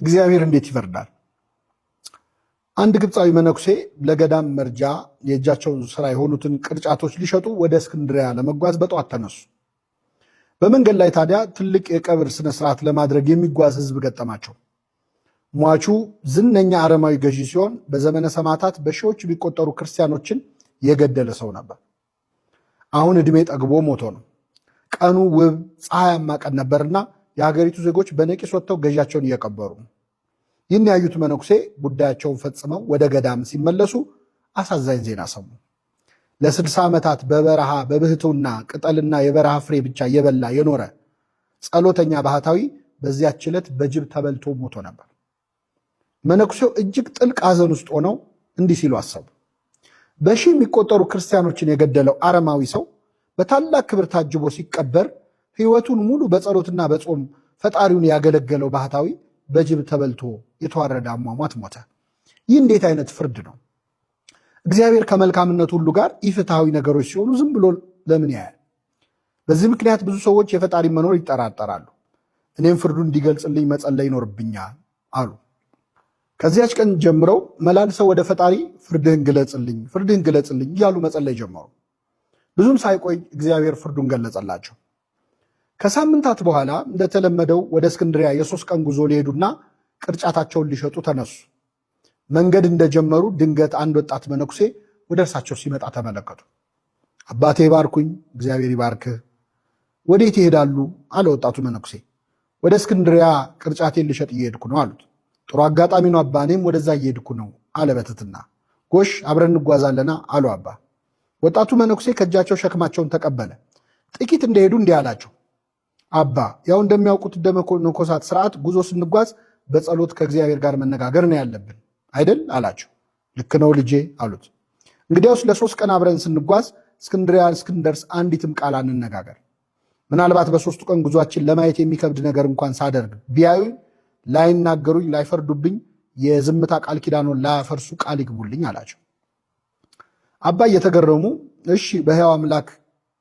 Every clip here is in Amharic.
እግዚአብሔር እንዴት ይፈርዳል? አንድ ግብፃዊ መነኩሴ ለገዳም መርጃ የእጃቸው ስራ የሆኑትን ቅርጫቶች ሊሸጡ ወደ እስክንድሪያ ለመጓዝ በጠዋት ተነሱ። በመንገድ ላይ ታዲያ ትልቅ የቀብር ስነስርዓት ለማድረግ የሚጓዝ ህዝብ ገጠማቸው። ሟቹ ዝነኛ አረማዊ ገዢ ሲሆን በዘመነ ሰማዕታት በሺዎች የሚቆጠሩ ክርስቲያኖችን የገደለ ሰው ነበር። አሁን ዕድሜ ጠግቦ ሞቶ ነው። ቀኑ ውብ ፀሐያማ ቀን ነበርና የሀገሪቱ ዜጎች በነቂስ ወጥተው ገዣቸውን እየቀበሩ ነው። ይህን ያዩት መነኩሴ ጉዳያቸውን ፈጽመው ወደ ገዳም ሲመለሱ አሳዛኝ ዜና ሰሙ። ለ60 ዓመታት በበረሃ በብህቱና ቅጠልና የበረሃ ፍሬ ብቻ እየበላ የኖረ ጸሎተኛ ባህታዊ በዚያች ዕለት በጅብ ተበልቶ ሞቶ ነበር። መነኩሴው እጅግ ጥልቅ ሐዘን ውስጥ ሆነው እንዲህ ሲሉ አሰቡ። በሺህ የሚቆጠሩ ክርስቲያኖችን የገደለው አረማዊ ሰው በታላቅ ክብር ታጅቦ ሲቀበር ሕይወቱን ሙሉ በጸሎትና በጾም ፈጣሪውን ያገለገለው ባህታዊ በጅብ ተበልቶ የተዋረደ አሟሟት ሞተ። ይህ እንዴት አይነት ፍርድ ነው? እግዚአብሔር ከመልካምነቱ ሁሉ ጋር ኢፍትሐዊ ነገሮች ሲሆኑ ዝም ብሎ ለምን ያያል? በዚህ ምክንያት ብዙ ሰዎች የፈጣሪ መኖር ይጠራጠራሉ። እኔም ፍርዱን እንዲገልጽልኝ መጸለይ ይኖርብኛል አሉ። ከዚያች ቀን ጀምረው መላልሰው ወደ ፈጣሪ ፍርድህን ግለጽልኝ እያሉ መጸለይ ጀመሩ። ብዙም ሳይቆይ እግዚአብሔር ፍርዱን ገለጸላቸው። ከሳምንታት በኋላ እንደተለመደው ወደ እስክንድሪያ የ3 ቀን ጉዞ ሊሄዱና ቅርጫታቸውን ሊሸጡ ተነሱ። መንገድ እንደጀመሩ ድንገት አንድ ወጣት መነኩሴ ወደ እርሳቸው ሲመጣ ተመለከቱ። አባቴ ይባርኩኝ። እግዚአብሔር ይባርክህ። ወዴት ይሄዳሉ? አለ ወጣቱ መነኩሴ። ወደ እስክንድሪያ ቅርጫቴን ልሸጥ እየሄድኩ ነው አሉት። ጥሩ አጋጣሚ ነው አባ፣ እኔም ወደዛ እየሄድኩ ነው አለ በትህትና። ጎሽ አብረን እንጓዛለና አሉ አባ። ወጣቱ መነኩሴ ከእጃቸው ሸክማቸውን ተቀበለ። ጥቂት እንደሄዱ እንዲህ አላቸው። አባ ያው እንደሚያውቁት እንደ መነኮሳት ስርዓት ጉዞ ስንጓዝ በጸሎት ከእግዚአብሔር ጋር መነጋገር ነው ያለብን አይደል አላቸው። ልክ ነው ልጄ አሉት። እንግዲያውስ ለ3 ቀን አብረን ስንጓዝ እስክንድሪያ እስክንደርስ አንዲትም ቃል አንነጋገር። ምናልባት በ3ቱ ቀን ጉዟችን ለማየት የሚከብድ ነገር እንኳን ሳደርግ ቢያዩኝ ላይናገሩኝ፣ ላይፈርዱብኝ፣ የዝምታ ቃል ኪዳኑን ላያፈርሱ ቃል ይግቡልኝ አላቸው። አባ እየተገረሙ እሺ በሕያው አምላክ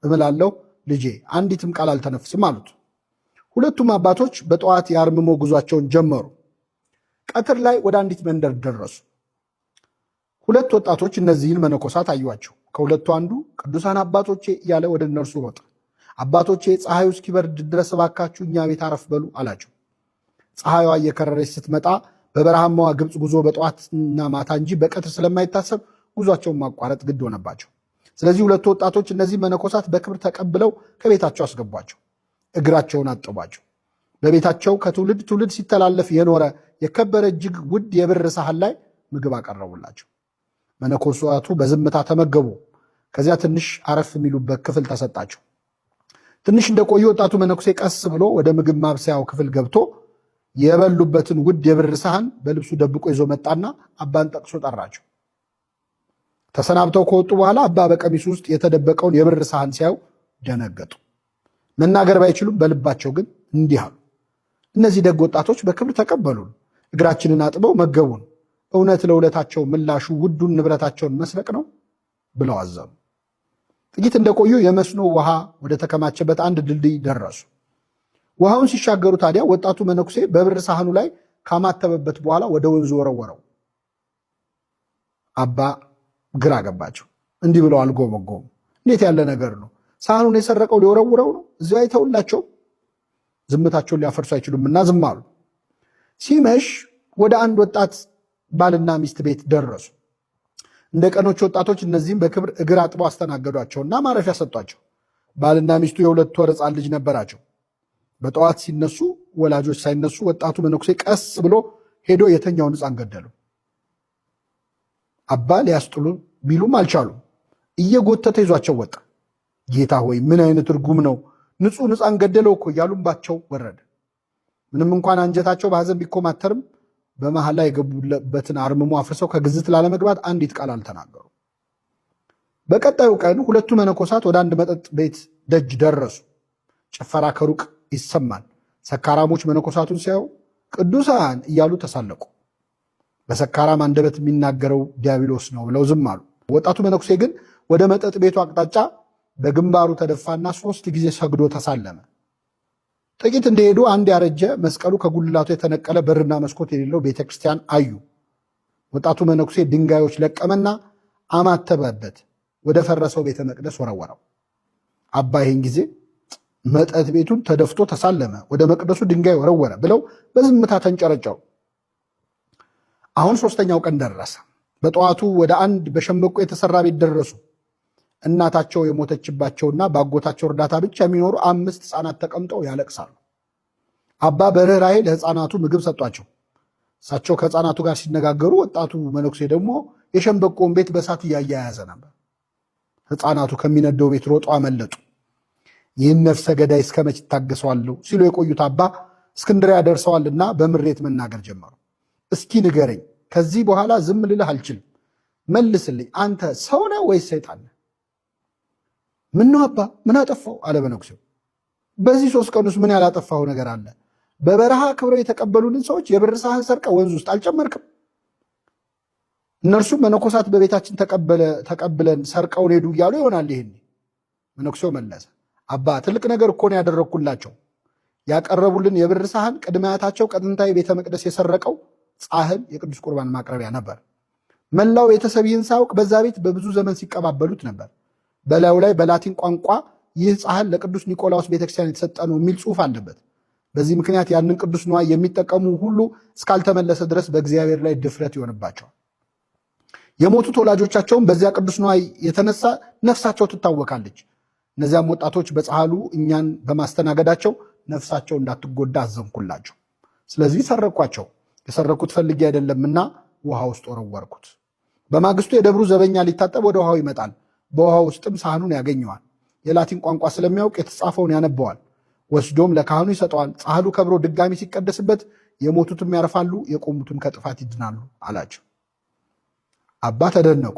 እምላለሁ ልጄ አንዲትም ቃል አልተነፍስም አሉት። ሁለቱም አባቶች በጠዋት የአርምሞ ጉዟቸውን ጀመሩ። ቀትር ላይ ወደ አንዲት መንደር ደረሱ። ሁለት ወጣቶች እነዚህን መነኮሳት አዩአቸው። ከሁለቱ አንዱ ቅዱሳን አባቶቼ እያለ ወደ እነርሱ ሮጠ። አባቶቼ ፀሐዩ እስኪበርድ ድረስ እባካችሁ እኛ ቤት አረፍ በሉ አላቸው። ፀሐይዋ እየከረረች ስትመጣ በበረሃማዋ ግብፅ ጉዞ በጠዋትና ማታ እንጂ በቀትር ስለማይታሰብ ጉዟቸውን ማቋረጥ ግድ ሆነባቸው። ስለዚህ ሁለቱ ወጣቶች እነዚህ መነኮሳት በክብር ተቀብለው ከቤታቸው አስገቧቸው። እግራቸውን አጠቧቸው። በቤታቸው ከትውልድ ትውልድ ሲተላለፍ የኖረ የከበረ እጅግ ውድ የብር ሳህን ላይ ምግብ አቀረቡላቸው። መነኮሳቱ በዝምታ ተመገቡ። ከዚያ ትንሽ አረፍ የሚሉበት ክፍል ተሰጣቸው። ትንሽ እንደቆዩ ወጣቱ መነኩሴ ቀስ ብሎ ወደ ምግብ ማብሰያው ክፍል ገብቶ የበሉበትን ውድ የብር ሳህን በልብሱ ደብቆ ይዞ መጣና አባን ጠቅሶ ጠራቸው። ተሰናብተው ከወጡ በኋላ አባ በቀሚሱ ውስጥ የተደበቀውን የብር ሳህን ሲያዩ ደነገጡ። መናገር ባይችሉም በልባቸው ግን እንዲህ አሉ። እነዚህ ደግ ወጣቶች በክብር ተቀበሉን፣ እግራችንን አጥበው መገቡን። እውነት ለውለታቸው ምላሹ ውዱን ንብረታቸውን መስረቅ ነው ብለው አዘኑ። ጥቂት እንደቆዩ የመስኖ ውሃ ወደ ተከማቸበት አንድ ድልድይ ደረሱ። ውሃውን ሲሻገሩ ታዲያ ወጣቱ መነኩሴ በብር ሳህኑ ላይ ካማተበበት በኋላ ወደ ወንዙ ወረወረው። አባ ግራ ገባቸው። እንዲህ ብለው አልጎመጎሙ። እንዴት ያለ ነገር ነው? ሳህኑን የሰረቀው ሊወረውረው ነው? እዚያ አይተውላቸው? ዝምታቸውን ሊያፈርሱ አይችሉምና ዝም አሉ። ሲመሽ ወደ አንድ ወጣት ባልና ሚስት ቤት ደረሱ። እንደ ቀኖች ወጣቶች እነዚህም በክብር እግር አጥበው አስተናገዷቸውና ማረፊያ ሰጧቸው። ባልና ሚስቱ የ2 ወር ሕፃን ልጅ ነበራቸው። በጠዋት ሲነሱ ወላጆች ሳይነሱ ወጣቱ መነኩሴ ቀስ ብሎ ሄዶ የተኛውን ሕፃን ገደለው። አባ ሊያስጥሉ ቢሉም አልቻሉም። እየጎተተ ይዟቸው ወጣ። ጌታ ሆይ ምን አይነት እርጉም ነው! ንጹሕ ሕፃን ገደለው እኮ እያሉባቸው ወረደ። ምንም እንኳን አንጀታቸው በሐዘን ቢኮማተርም በመሃል ላይ የገቡበትን አርምሞ አፍርሰው ከግዝት ላለመግባት አንዲት ቃል አልተናገሩ። በቀጣዩ ቀን ሁለቱ መነኮሳት ወደ አንድ መጠጥ ቤት ደጅ ደረሱ። ጭፈራ ከሩቅ ይሰማል። ሰካራሞች መነኮሳቱን ሲያዩ ቅዱሳን እያሉ ተሳለቁ። በሰካራም አንደበት የሚናገረው ዲያብሎስ ነው ብለው ዝም አሉ። ወጣቱ መነኩሴ ግን ወደ መጠጥ ቤቱ አቅጣጫ በግንባሩ ተደፋና 3 ጊዜ ሰግዶ ተሳለመ። ጥቂት እንደሄዱ አንድ ያረጀ መስቀሉ ከጉልላቱ የተነቀለ በርና መስኮት የሌለው ቤተክርስቲያን አዩ። ወጣቱ መነኩሴ ድንጋዮች ለቀመና አማተበበት፣ ወደ ፈረሰው ቤተ መቅደስ ወረወረው። አባ ይህን ጊዜ መጠጥ ቤቱን ተደፍቶ ተሳለመ፣ ወደ መቅደሱ ድንጋይ ወረወረ ብለው በዝምታ ተንጨረጨሩ። አሁን ሶስተኛው ቀን ደረሰ። በጠዋቱ ወደ አንድ በሸምበቆ የተሰራ ቤት ደረሱ። እናታቸው የሞተችባቸውና በአጎታቸው እርዳታ ብቻ የሚኖሩ 5 ሕፃናት ተቀምጠው ያለቅሳሉ። አባ በርኅራኄ ለሕፃናቱ ምግብ ሰጧቸው። እሳቸው ከሕፃናቱ ጋር ሲነጋገሩ፣ ወጣቱ መነኩሴ ደግሞ የሸምበቆውን ቤት በእሳት እያያያዘ ነበር። ሕፃናቱ ከሚነደው ቤት ሮጦ አመለጡ። ይህን ነፍሰ ገዳይ እስከ መች ይታገሰዋለሁ ሲሉ የቆዩት አባ እስክንድርያ ደርሰዋልና በምሬት መናገር ጀመሩ። እስኪ ንገረኝ፣ ከዚህ በኋላ ዝም ልልህ አልችልም። መልስልኝ፣ አንተ ሰው ነህ ወይስ ሰይጣን ነህ? ምን ነው አባ፣ ምን አጠፋው? አለ መነኩሴው። በዚህ 3 ቀን ውስጥ ምን ያላጠፋው ነገር አለ? በበረሃ ክብረው የተቀበሉንን ሰዎች የብር ሳህን ሰርቀ ወንዝ ውስጥ አልጨመርክም? እነርሱም መነኮሳት በቤታችን ተቀብለን ሰርቀውን ሄዱ እያሉ ይሆናል። ይህን መነኩሴው መለሰ። አባ ትልቅ ነገር እኮ ነው ያደረግኩላቸው። ያቀረቡልን የብር ሳህን ቅድመ አያታቸው ከጥንታዊ ቤተ መቅደስ የሰረቀው ጻሕል የቅዱስ ቁርባን ማቅረቢያ ነበር። መላው ቤተሰብ ይህን ሳያውቅ በዛ ቤት በብዙ ዘመን ሲቀባበሉት ነበር። በላዩ ላይ በላቲን ቋንቋ ይህ ጻሕል ለቅዱስ ኒቆላዎስ ቤተክርስቲያን የተሰጠ ነው የሚል ጽሑፍ አለበት። በዚህ ምክንያት ያንን ቅዱስ ንዋይ የሚጠቀሙ ሁሉ እስካልተመለሰ ድረስ በእግዚአብሔር ላይ ድፍረት ይሆንባቸዋል። የሞቱት ወላጆቻቸውም በዚያ ቅዱስ ንዋይ የተነሳ ነፍሳቸው ትታወካለች። እነዚያም ወጣቶች በጻሕሉ እኛን በማስተናገዳቸው ነፍሳቸው እንዳትጎዳ አዘንኩላቸው። ስለዚህ ሰረኳቸው። የሰረኩት ፈልጌ አይደለምና ውሃ ውስጥ ወረወርኩት። በማግስቱ የደብሩ ዘበኛ ሊታጠብ ወደ ውሃው ይመጣል። በውሃ ውስጥም ሳህኑን ያገኘዋል። የላቲን ቋንቋ ስለሚያውቅ የተጻፈውን ያነበዋል። ወስዶም ለካህኑ ይሰጠዋል። ጻሕሉ ከብሮ ድጋሚ ሲቀደስበት የሞቱትም ያርፋሉ፣ የቆሙትም ከጥፋት ይድናሉ አላቸው። አባ ተደነቁ።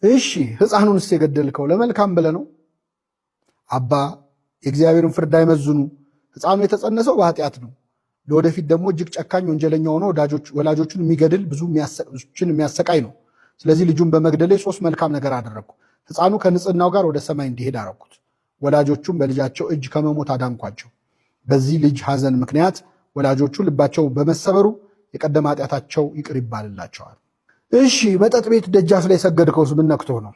እሺ ሕፃኑንስ የገደልከው ለመልካም ብለህ ነው? አባ የእግዚአብሔርን ፍርድ አይመዝኑ። ሕፃኑ የተጸነሰው በኃጢአት ነው። ለወደፊት ደግሞ እጅግ ጨካኝ ወንጀለኛ ሆኖ ወላጆቹን የሚገድል ብዙዎችን የሚያሰቃይ ነው። ስለዚህ ልጁን በመግደሌ 3 መልካም ነገር አደረግኩ። ሕፃኑ ከንጽህናው ጋር ወደ ሰማይ እንዲሄድ አረኩት። ወላጆቹም በልጃቸው እጅ ከመሞት አዳንኳቸው። በዚህ ልጅ ሐዘን ምክንያት ወላጆቹ ልባቸው በመሰበሩ የቀደመ ኃጢአታቸው ይቅር ይባልላቸዋል። እሺ መጠጥ ቤት ደጃፍ ላይ የሰገድከውስ ምን ነክቶህ ነው?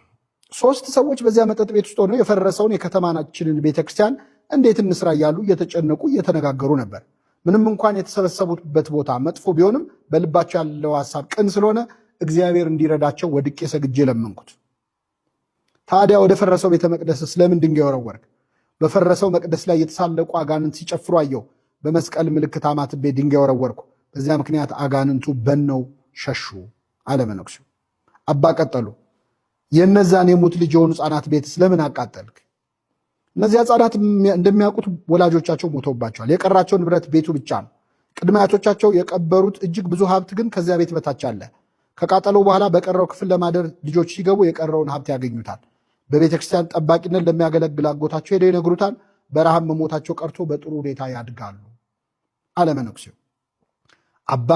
3 ሰዎች በዚያ መጠጥ ቤት ውስጥ ሆነው የፈረሰውን የከተማችንን ቤተክርስቲያን እንዴት እንስራ እያሉ እየተጨነቁ እየተነጋገሩ ነበር። ምንም እንኳን የተሰበሰቡበት ቦታ መጥፎ ቢሆንም በልባቸው ያለው ሐሳብ ቅን ስለሆነ እግዚአብሔር እንዲረዳቸው ወድቄ ሰግጄ ለመንኩት። ታዲያ ወደ ፈረሰው ቤተ መቅደስ ስለምን ድንጋይ ወረወርክ? በፈረሰው መቅደስ ላይ የተሳለቁ አጋንንት ሲጨፍሩ አየሁ። በመስቀል ምልክት አማትቤ ድንጋይ ወረወርኩ። በዚያ ምክንያት አጋንንቱ በነው ሸሹ አለ መነኩሴው። አባ ቀጠሉ። የእነዛን የሙት ልጅ የሆኑ ሕፃናት ቤት ስለምን አቃጠልክ? እነዚያ ሕፃናት እንደሚያውቁት ወላጆቻቸው ሞተውባቸዋል። የቀራቸው ንብረት ቤቱ ብቻ ነው። ቅድመ አያቶቻቸው የቀበሩት እጅግ ብዙ ሀብት ግን ከዚያ ቤት በታች አለ። ከቃጠለው በኋላ በቀረው ክፍል ለማደር ልጆች ሲገቡ የቀረውን ሀብት ያገኙታል። በቤተ ክርስቲያን ጠባቂነት ለሚያገለግል አጎታቸው ሄደው ይነግሩታል። በረሃብ መሞታቸው ቀርቶ በጥሩ ሁኔታ ያድጋሉ አለ መነኩሴው። አባ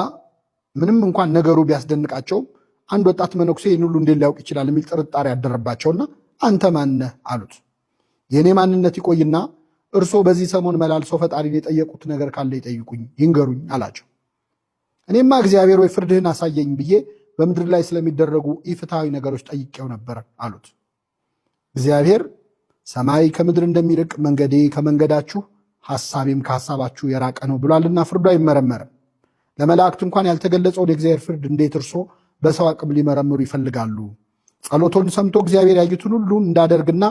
ምንም እንኳን ነገሩ ቢያስደንቃቸውም አንድ ወጣት መነኩሴ ይህን ሁሉ እንዴት ሊያውቅ ይችላል የሚል ጥርጣሬ ያደረባቸውና አንተ ማነህ አሉት። የእኔ ማንነት ይቆይና እርስዎ በዚህ ሰሞን መላልሰው ፈጣሪን የጠየቁት ነገር ካለ ይጠይቁኝ፣ ይንገሩኝ አላቸው። እኔማ እግዚአብሔር ወይ ፍርድህን አሳየኝ ብዬ በምድር ላይ ስለሚደረጉ ኢፍትሐዊ ነገሮች ጠይቄው ነበር አሉት። እግዚአብሔር ሰማይ ከምድር እንደሚርቅ መንገዴ ከመንገዳችሁ ሐሳቤም ከሐሳባችሁ የራቀ ነው ብሏልና ፍርዱ አይመረመርም። ለመላእክት እንኳን ያልተገለጸውን የእግዚአብሔር ፍርድ እንዴት እርሶ በሰው አቅም ሊመረምሩ ይፈልጋሉ? ጸሎቶን ሰምቶ እግዚአብሔር ያዩትን ሁሉ እንዳደርግና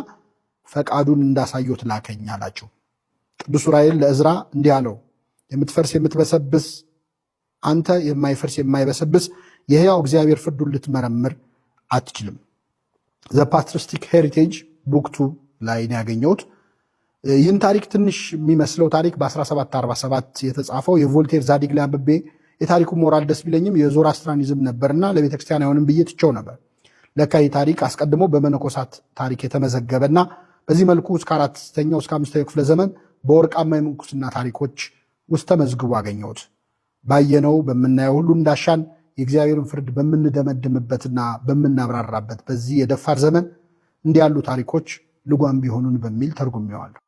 ፈቃዱን እንዳሳየት ላከኝ አላቸው። ቅዱስ ዑራኤል ለዕዝራ እንዲህ አለው፣ የምትፈርስ የምትበሰብስ አንተ የማይፈርስ የማይበሰብስ የሕያው እግዚአብሔር ፍርዱን ልትመረምር አትችልም። ዘ ፓትሪስቲክ ሄሪቴጅ ቡክ 2 ላይ ነው ያገኘሁት። ይህን ታሪክ ትንሽ የሚመስለው ታሪክ በ1747 የተጻፈው የቮልቴር ዛዲግ ላይ አንብቤ የታሪኩ ሞራል ደስ ቢለኝም የዞራስትራኒዝም ነበርና ለቤተክርስቲያን አይሆንም ብዬ ትቼው ነበር። ለካ ይህ ታሪክ አስቀድሞ በመነኮሳት ታሪክ የተመዘገበና በዚህ መልኩ እስከ 4ኛው እስከ 5ኛው ክፍለ ዘመን በወርቃማ የምንኩስና ታሪኮች ውስጥ ተመዝግቦ አገኘሁት። ባየነው በምናየው ሁሉ እንዳሻን የእግዚአብሔርን ፍርድ በምንደመድምበትና በምናብራራበት በዚህ የደፋር ዘመን እንዲህ ያሉ ታሪኮች ልጓም ቢሆኑን በሚል ተርጉሜዋለሁ።